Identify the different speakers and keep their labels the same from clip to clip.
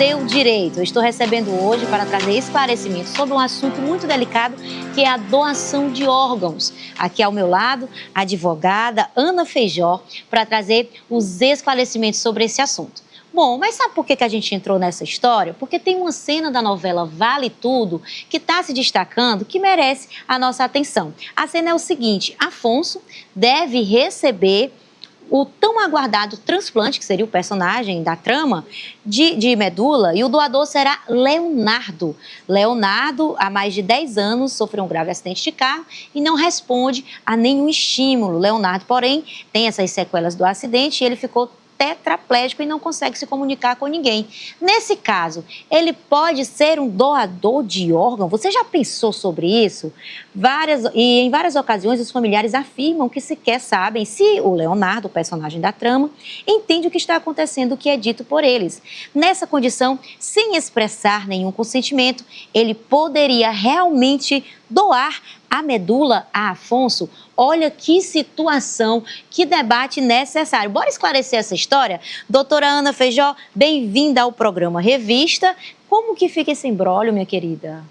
Speaker 1: seu direito. Eu estou recebendo hoje para trazer esclarecimento sobre um assunto muito delicado, que é a doação de órgãos. Aqui ao meu lado, a advogada Ana Feijó, para trazer os esclarecimentos sobre esse assunto. Bom, mas sabe por que a gente entrou nessa história? Porque tem uma cena da novela Vale Tudo que está se destacando, que merece a nossa atenção. A cena é o seguinte: Afonso deve receber o tão aguardado transplante, que seria o personagem da trama, de medula, e o doador será Leonardo. Leonardo, há mais de 10 anos, sofreu um grave acidente de carro e não responde a nenhum estímulo. Leonardo, porém, tem essas sequelas do acidente e ele ficou tetraplégico e não consegue se comunicar com ninguém. Nesse caso, ele pode ser um doador de órgão? Você já pensou sobre isso? Em várias ocasiões, os familiares afirmam que sequer sabem se o Leonardo, o personagem da trama, entende o que está acontecendo, o que é dito por eles. Nessa condição, sem expressar nenhum consentimento, ele poderia realmente doar a medula a Afonso? Olha que situação, que debate necessário. Bora esclarecer essa história? Doutora Ana Feijó, bem-vinda ao programa Revista. Como que fica esse imbróglio, minha querida?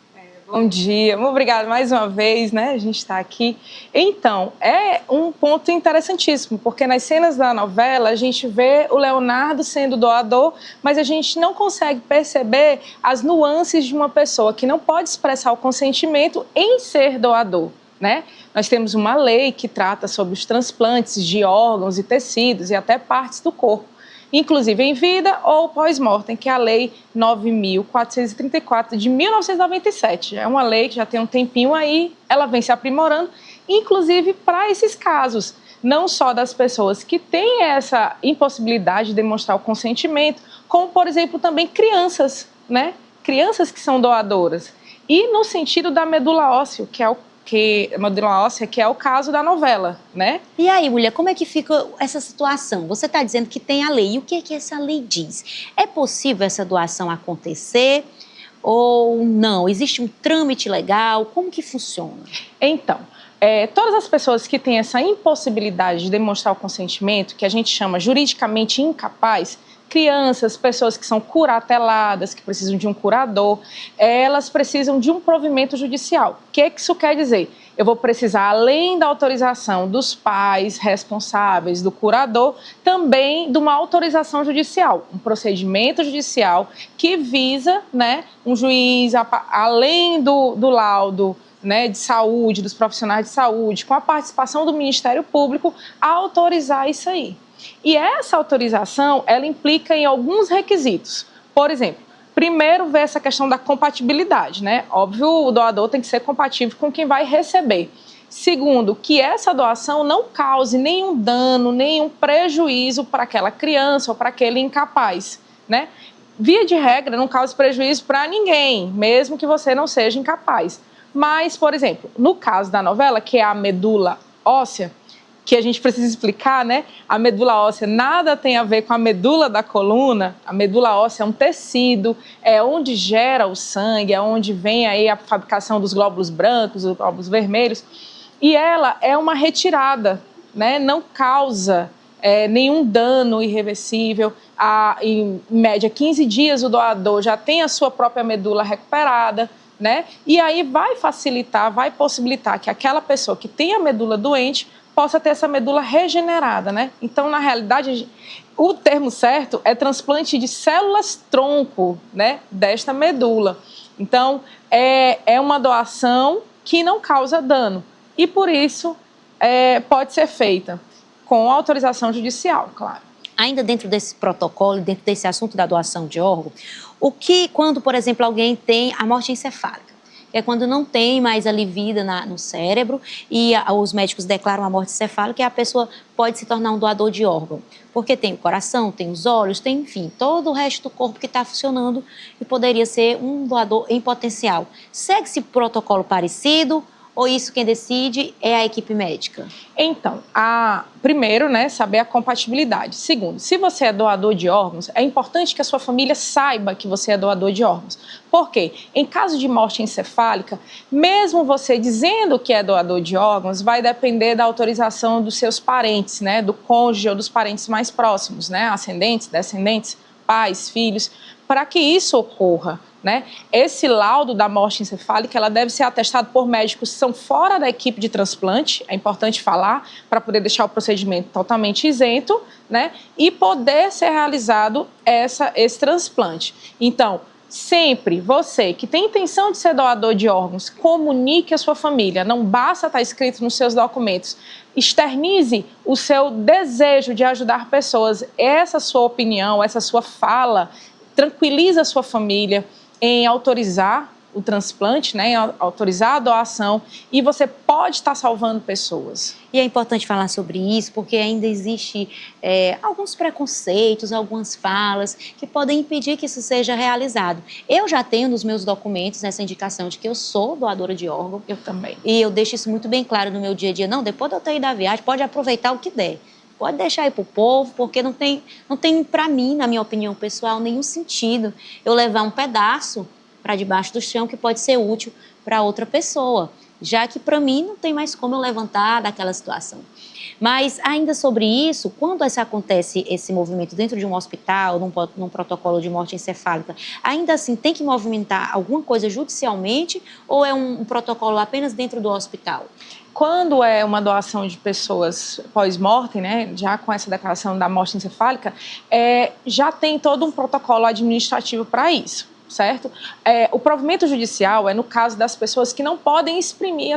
Speaker 2: Bom dia, obrigada mais uma vez, né? A gente está aqui. Então, é um ponto interessantíssimo, porque nas cenas da novela a gente vê o Leonardo sendo doador, mas a gente não consegue perceber as nuances de uma pessoa que não pode expressar o consentimento em ser doador, né? Nós temos uma lei que trata sobre os transplantes de órgãos e tecidos e até partes do corpo, inclusive em vida ou pós-mortem, que é a Lei 9.434 de 1997. É uma lei que já tem um tempinho aí, ela vem se aprimorando, inclusive para esses casos, não só das pessoas que têm essa impossibilidade de demonstrar o consentimento, como, por exemplo, também crianças, né? Crianças que são doadoras. E no sentido da medula óssea, que é o caso da novela, né?
Speaker 1: E aí, mulher, como é que fica essa situação? Você está dizendo que tem a lei. E o que é que essa lei diz? É possível essa doação acontecer ou não? Existe um trâmite legal? Como que funciona?
Speaker 2: Então, todas as pessoas que têm essa impossibilidade de demonstrar o consentimento, que a gente chama juridicamente incapaz, crianças, pessoas que são curateladas, que precisam de um curador, elas precisam de um provimento judicial. O que isso quer dizer? Eu vou precisar, além da autorização dos pais responsáveis, do curador, também de uma autorização judicial, um procedimento judicial que visa, né, um juiz, além do laudo, né, de saúde, dos profissionais de saúde, com a participação do Ministério Público, a autorizar isso aí. E essa autorização, ela implica em alguns requisitos. Por exemplo, primeiro ver essa questão da compatibilidade, né? Óbvio, o doador tem que ser compatível com quem vai receber. Segundo, que essa doação não cause nenhum dano, nenhum prejuízo para aquela criança ou para aquele incapaz, né? Via de regra, não cause prejuízo para ninguém, mesmo que você não seja incapaz. Mas, por exemplo, no caso da novela, que é a medula óssea, que a gente precisa explicar, né? A medula óssea nada tem a ver com a medula da coluna. A medula óssea é um tecido, é onde gera o sangue, é onde vem aí a fabricação dos glóbulos brancos, dos glóbulos vermelhos. E ela é uma retirada, né? Não causa nenhum dano irreversível. Em média, 15 dias o doador já tem a sua própria medula recuperada, né? E aí vai facilitar, vai possibilitar que aquela pessoa que tem a medula doente possa ter essa medula regenerada, né? Então, na realidade, o termo certo é transplante de células-tronco, né, desta medula. Então, é uma doação que não causa dano e, por isso, pode ser feita com autorização judicial, claro.
Speaker 1: Ainda dentro desse protocolo, dentro desse assunto da doação de órgão, quando, por exemplo, alguém tem a morte encefálica, é quando não tem mais ali vida no cérebro e os médicos declaram a morte encefálica, e a pessoa pode se tornar um doador de órgão. Porque tem o coração, tem os olhos, tem, enfim, todo o resto do corpo que está funcionando e poderia ser um doador em potencial. Segue-se protocolo parecido ou isso quem decide é a equipe médica?
Speaker 2: Então, primeiro, né, saber a compatibilidade. Segundo, se você é doador de órgãos, é importante que a sua família saiba que você é doador de órgãos. Por quê? Em caso de morte encefálica, mesmo você dizendo que é doador de órgãos, vai depender da autorização dos seus parentes, né, do cônjuge ou dos parentes mais próximos, né, ascendentes, descendentes, pais, filhos, para que isso ocorra, né? Esse laudo da morte encefálica, ela deve ser atestado por médicos que são fora da equipe de transplante, é importante falar, para poder deixar o procedimento totalmente isento, né? E poder ser realizado esse transplante. Então, sempre você que tem intenção de ser doador de órgãos, comunique a sua família, não basta estar escrito nos seus documentos, externize o seu desejo de ajudar pessoas, essa sua opinião, essa sua fala, tranquiliza a sua família em autorizar o transplante, né, em autorizar a doação, e você pode estar salvando pessoas.
Speaker 1: E é importante falar sobre isso porque ainda existe alguns preconceitos, algumas falas que podem impedir que isso seja realizado. Eu já tenho nos meus documentos essa indicação de que eu sou doadora de órgão.
Speaker 2: Eu também.
Speaker 1: E eu deixo isso muito bem claro no meu dia a dia. Não, depois de eu ter ido à viagem, pode aproveitar o que der. Pode deixar aí para o povo, porque não tem para mim, na minha opinião pessoal, nenhum sentido eu levar um pedaço para debaixo do chão que pode ser útil para outra pessoa, já que para mim não tem mais como eu levantar daquela situação. Mas ainda sobre isso, quando acontece esse movimento dentro de um hospital, num protocolo de morte encefálica, ainda assim tem que movimentar alguma coisa judicialmente ou é um protocolo apenas dentro do hospital?
Speaker 2: Quando é uma doação de pessoas pós-mortem, né, já com essa declaração da morte encefálica, já tem todo um protocolo administrativo para isso, certo? O provimento judicial é no caso das pessoas que não podem exprimir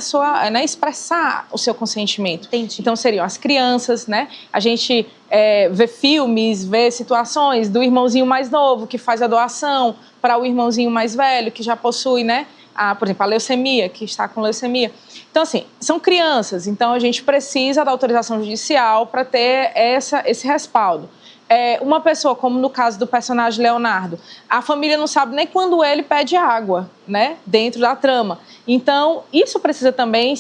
Speaker 2: expressar o seu consentimento.
Speaker 1: Entendi.
Speaker 2: Então seriam as crianças, né? A gente vê filmes, vê situações do irmãozinho mais novo que faz a doação para o irmãozinho mais velho que já possui, né? Por exemplo, a leucemia, que está com leucemia. Então, assim, são crianças, então a gente precisa da autorização judicial para ter esse respaldo. Uma pessoa, como no caso do personagem Leonardo, a família não sabe nem quando ele pede água, né, dentro da trama. Então, isso precisa também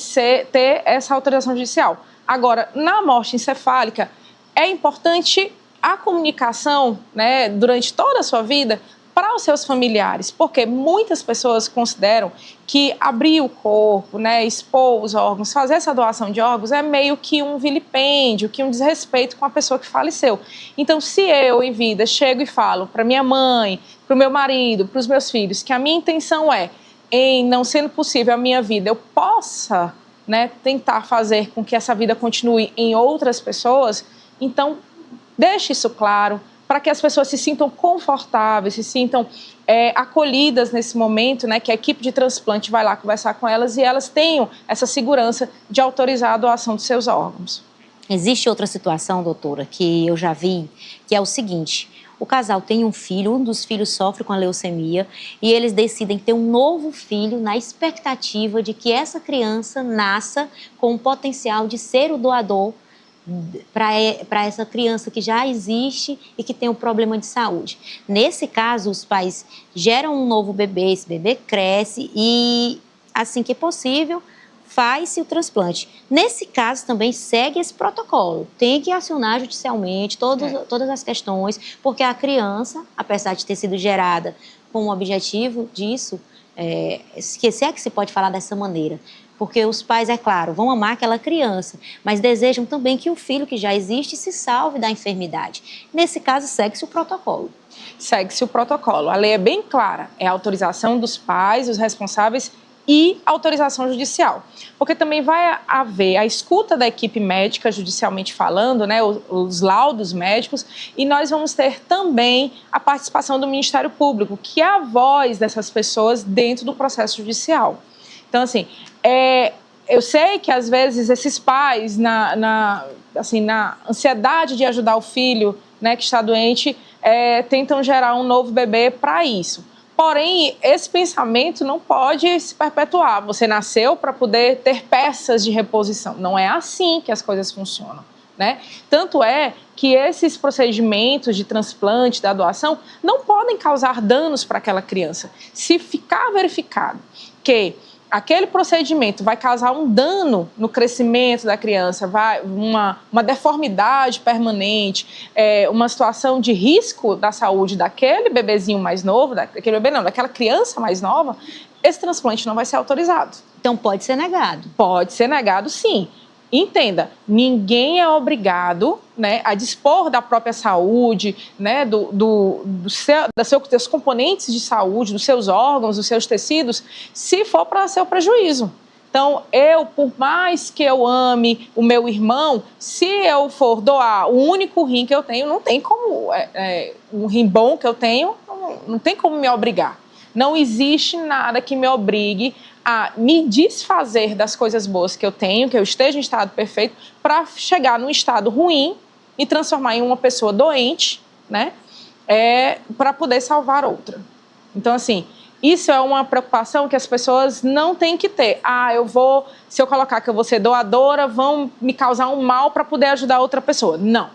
Speaker 2: ter essa autorização judicial. Agora, na morte encefálica, é importante a comunicação, né, durante toda a sua vida, para os seus familiares, porque muitas pessoas consideram que abrir o corpo, né, expor os órgãos, fazer essa doação de órgãos é meio que um vilipêndio, que um desrespeito com a pessoa que faleceu. Então, se eu, em vida, chego e falo para minha mãe, para o meu marido, para os meus filhos, que a minha intenção em não sendo possível a minha vida, eu possa, né, tentar fazer com que essa vida continue em outras pessoas, então, deixe isso claro, para que as pessoas se sintam confortáveis, se sintam acolhidas nesse momento, né, que a equipe de transplante vai lá conversar com elas e elas tenham essa segurança de autorizar a doação de seus órgãos.
Speaker 1: Existe outra situação, doutora, que eu já vi, que é o seguinte: o casal tem um filho, um dos filhos sofre com a leucemia e eles decidem ter um novo filho na expectativa de que essa criança nasça com o potencial de ser o doador para essa criança que já existe e que tem um problema de saúde. Nesse caso, os pais geram um novo bebê, esse bebê cresce e, assim que possível, faz-se o transplante. Nesse caso, também segue esse protocolo. Tem que acionar judicialmente todas as questões, porque a criança, apesar de ter sido gerada com o objetivo disso, esquecer que se pode falar dessa maneira, porque os pais, é claro, vão amar aquela criança, mas desejam também que o filho que já existe se salve da enfermidade. Nesse caso, segue-se o protocolo.
Speaker 2: Segue-se o protocolo. A lei é bem clara, é a autorização dos pais, os responsáveis e autorização judicial. Porque também vai haver a escuta da equipe médica, judicialmente falando, né, os laudos médicos, e nós vamos ter também a participação do Ministério Público, que é a voz dessas pessoas dentro do processo judicial. Então, assim, eu sei que às vezes esses pais, na ansiedade de ajudar o filho, né, que está doente, tentam gerar um novo bebê para isso. Porém, esse pensamento não pode se perpetuar. Você nasceu para poder ter peças de reposição. Não é assim que as coisas funcionam, né? Tanto é que esses procedimentos de transplante, da doação, não podem causar danos para aquela criança. Se ficar verificado que aquele procedimento vai causar um dano no crescimento da criança, uma deformidade permanente, uma situação de risco da saúde daquele bebezinho mais novo, daquela criança mais nova, esse transplante não vai ser autorizado.
Speaker 1: Então pode ser negado?
Speaker 2: Pode ser negado, sim. entenda, ninguém é obrigado, né, a dispor da própria saúde, né, dos componentes de saúde, dos seus órgãos, dos seus tecidos, se for para seu prejuízo. Então, por mais que eu ame o meu irmão, se eu for doar o único rim que eu tenho, não tem como, um rim bom que eu tenho, não tem como me obrigar. Não existe nada que me obrigue a me desfazer das coisas boas que eu tenho, que eu esteja em estado perfeito, para chegar num estado ruim e transformar em uma pessoa doente, né? Para poder salvar outra. Então, assim, isso é uma preocupação que as pessoas não têm que ter. Se eu colocar que eu vou ser doadora, vão me causar um mal para poder ajudar outra pessoa. Não.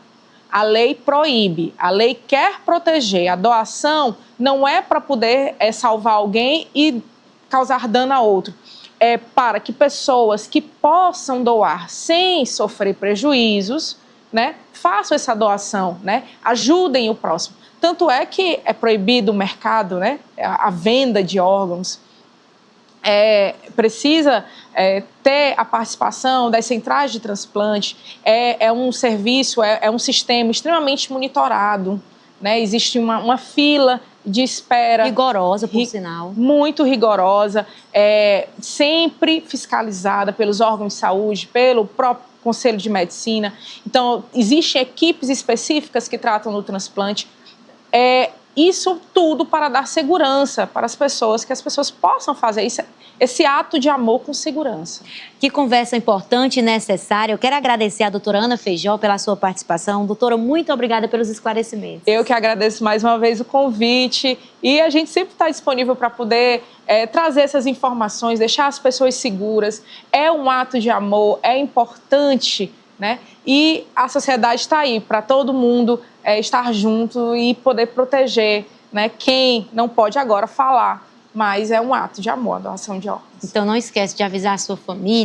Speaker 2: A lei proíbe, a lei quer proteger. A doação não é para poder salvar alguém e causar dano a outro. É para que pessoas que possam doar sem sofrer prejuízos, né, façam essa doação, né, ajudem o próximo. Tanto é que é proibido o mercado, né, a venda de órgãos. Precisa ter a participação das centrais de transplante. É um serviço, é um sistema extremamente monitorado, né? Existe uma fila de espera.
Speaker 1: Rigorosa, por sinal.
Speaker 2: Muito rigorosa, sempre fiscalizada pelos órgãos de saúde, pelo próprio Conselho de Medicina. Então, existem equipes específicas que tratam do transplante. Isso tudo para dar segurança para as pessoas, que as pessoas possam fazer esse ato de amor com segurança.
Speaker 1: Que conversa importante e necessária. Eu quero agradecer à doutora Ana Feijó pela sua participação. Doutora, muito obrigada pelos esclarecimentos.
Speaker 2: Eu que agradeço mais uma vez o convite e a gente sempre está disponível para poder trazer essas informações, deixar as pessoas seguras. É um ato de amor, é importante, né? E a sociedade está aí para todo mundo estar junto e poder proteger, né, quem não pode agora falar, mas é um ato de amor, a doação de órgãos.
Speaker 1: Então não esquece de avisar a sua família.